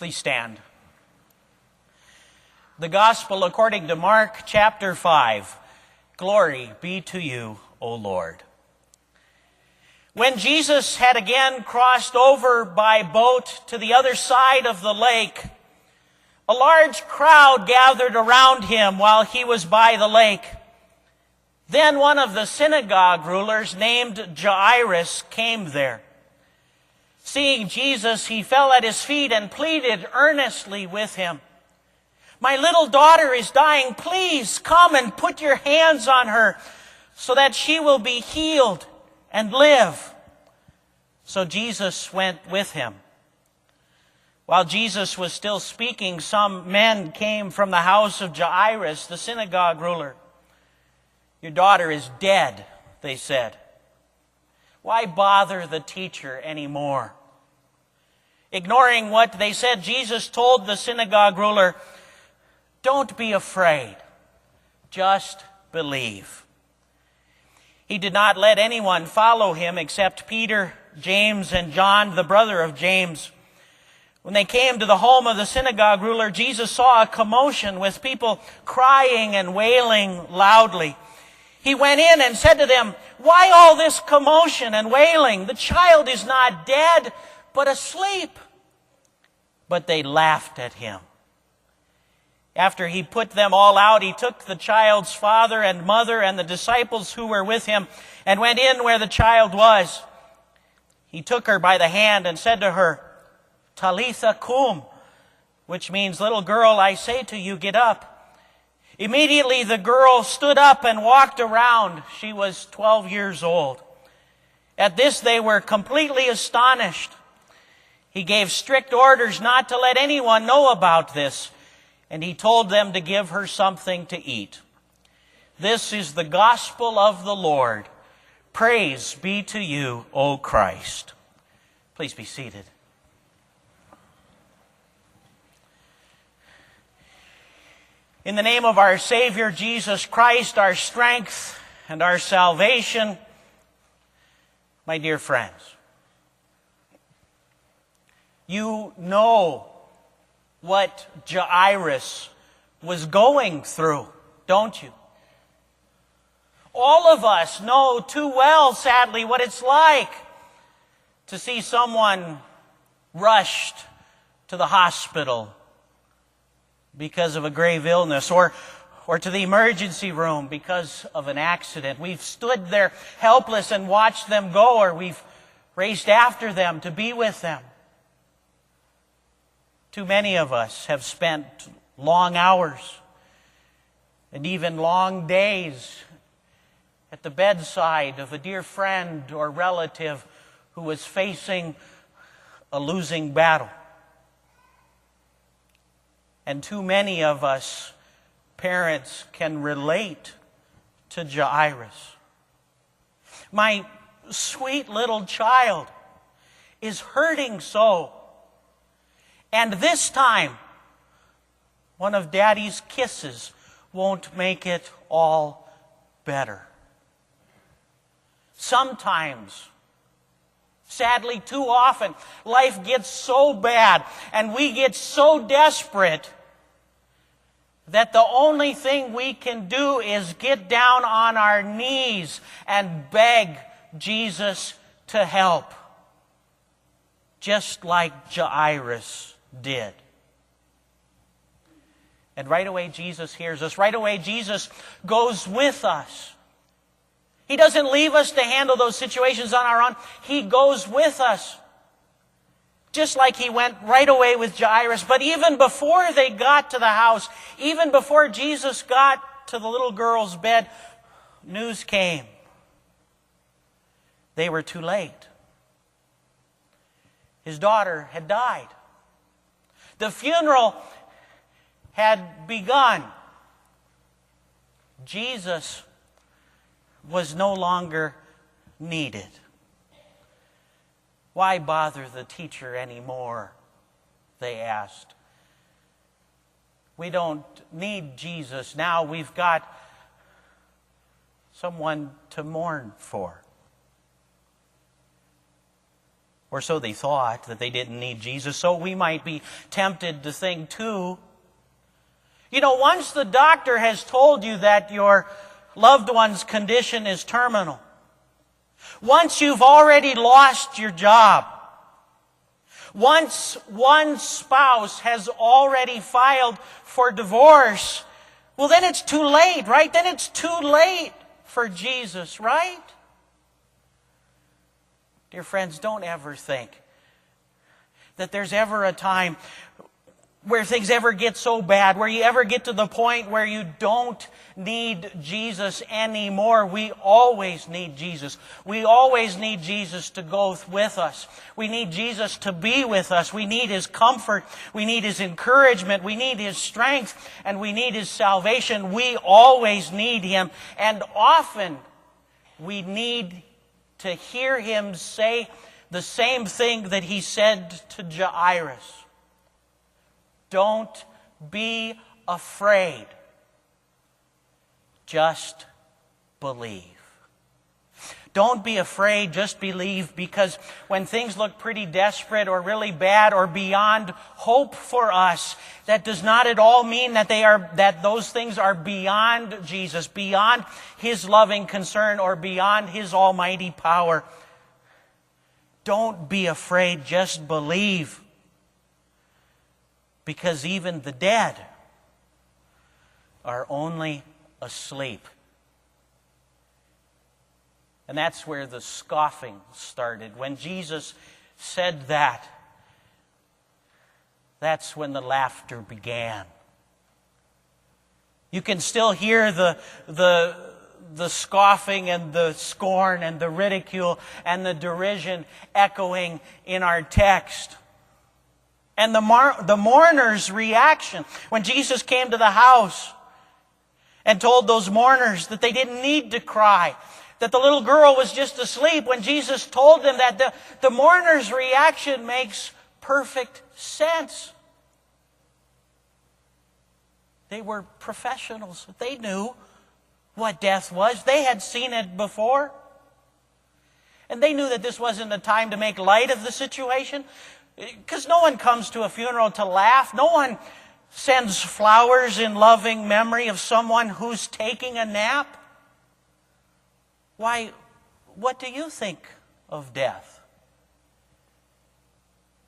Please stand. The Gospel according to Mark chapter 5. Glory be to you, O Lord. When Jesus had again crossed over by boat to the other side of the lake, a large crowd gathered around him while he was by the lake. Then one of the synagogue rulers named Jairus came there. Seeing Jesus, he fell at his feet and pleaded earnestly with him. "My little daughter is dying. Please come and put your hands on her so that she will be healed and live." So Jesus went with him. While Jesus was still speaking, some men came from the house of Jairus, the synagogue ruler. "Your daughter is dead," they said. "Why bother the teacher anymore?" Ignoring what they said, Jesus told the synagogue ruler, "Don't be afraid. Just believe." He did not let anyone follow him except Peter, James, and John, the brother of James. When they came to the home of the synagogue ruler, Jesus saw a commotion with people crying and wailing loudly. He went in and said to them, "Why all this commotion and wailing? The child is not dead, but asleep." But they laughed at him. After he put them all out, he took the child's father and mother and the disciples who were with him and went in where the child was. He took her by the hand and said to her, "Talitha cum," which means, "Little girl, I say to you, get up." Immediately the girl stood up and walked around. She was 12 years old. At this they were completely astonished. He gave strict orders not to let anyone know about this, and he told them to give her something to eat. This is the gospel of the Lord. Praise be to you, O Christ. Please be seated. In the name of our Savior, Jesus Christ, our strength and our salvation, my dear friends, you know what Jairus was going through, don't you? All of us know too well, sadly, what it's like to see someone rushed to the hospital because of a grave illness, or to the emergency room because of an accident. We've stood there helpless and watched them go, or we've raced after them to be with them. Too many of us have spent long hours and even long days at the bedside of a dear friend or relative who was facing a losing battle. And too many of us, parents, can relate to Jairus. My sweet little child is hurting so. And this time, one of Daddy's kisses won't make it all better. Sometimes, sadly, too often, life gets so bad and we get so desperate that the only thing we can do is get down on our knees and beg Jesus to help. Just like Jairus did. And right away Jesus hears us. Right away Jesus goes with us. He doesn't leave us to handle those situations on our own. He goes with us. Just like he went right away with Jairus. But even before they got to the house, even before Jesus got to the little girl's bed, news came. They were too late. His daughter had died. The funeral had begun. Jesus was no longer needed. Why bother the teacher anymore? They asked. We don't need Jesus now. We've got someone to mourn for. Or so they thought, that they didn't need Jesus. So we might be tempted to think too. You know, once the doctor has told you that your loved one's condition is terminal, once you've already lost your job, once one spouse has already filed for divorce, well, then it's too late, right? Then it's too late for Jesus, right? Dear friends, don't ever think that there's ever a time where things ever get so bad, where you ever get to the point where you don't need Jesus anymore. We always need Jesus. We always need Jesus to go with us. We need Jesus to be with us. We need His comfort. We need His encouragement. We need His strength. And we need His salvation. We always need Him. And often we need to hear Him say the same thing that He said to Jairus. Don't be afraid. Just believe. Don't be afraid, just believe, because when things look pretty desperate or really bad or beyond hope for us, that does not at all mean that those things are beyond Jesus, beyond His loving concern or beyond His almighty power. Don't be afraid, just believe. Because even the dead are only asleep. And that's where the scoffing started. When Jesus said that, that's when the laughter began. You can still hear the scoffing and the scorn and the ridicule and the derision echoing in our text. And the mourners' reaction when Jesus came to the house and told those mourners that they didn't need to cry, that the little girl was just asleep. When Jesus told them that, the mourners' reaction makes perfect sense. They were professionals. They knew what death was. They had seen it before. And they knew that this wasn't a time to make light of the situation. Because no one comes to a funeral to laugh. No one sends flowers in loving memory of someone who's taking a nap. Why, what do you think of death?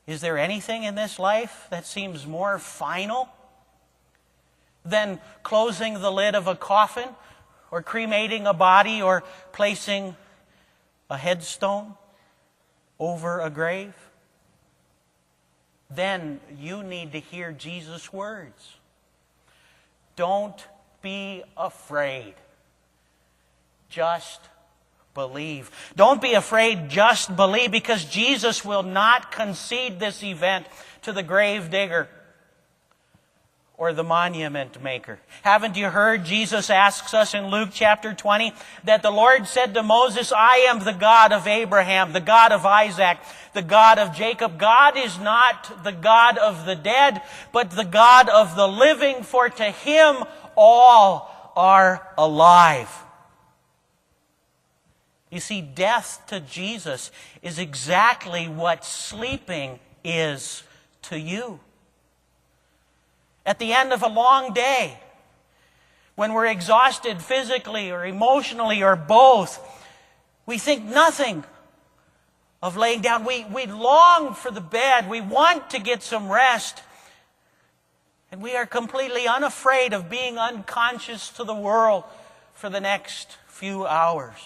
Is there anything in this life that seems more final than closing the lid of a coffin or cremating a body or placing a headstone over a grave? Then you need to hear Jesus' words. Don't be afraid. Just believe. Don't be afraid, just believe, because Jesus will not concede this event to the grave digger or the monument maker. Haven't you heard Jesus asks us in Luke chapter 20 that the Lord said to Moses, I am the God of Abraham, the God of Isaac, the God of Jacob. God is not the God of the dead, but the God of the living, for to Him all are alive. You see, death to Jesus is exactly what sleeping is to you. At the end of a long day, when we're exhausted physically or emotionally or both, we think nothing of laying down. We long for the bed. We want to get some rest. And we are completely unafraid of being unconscious to the world for the next few hours.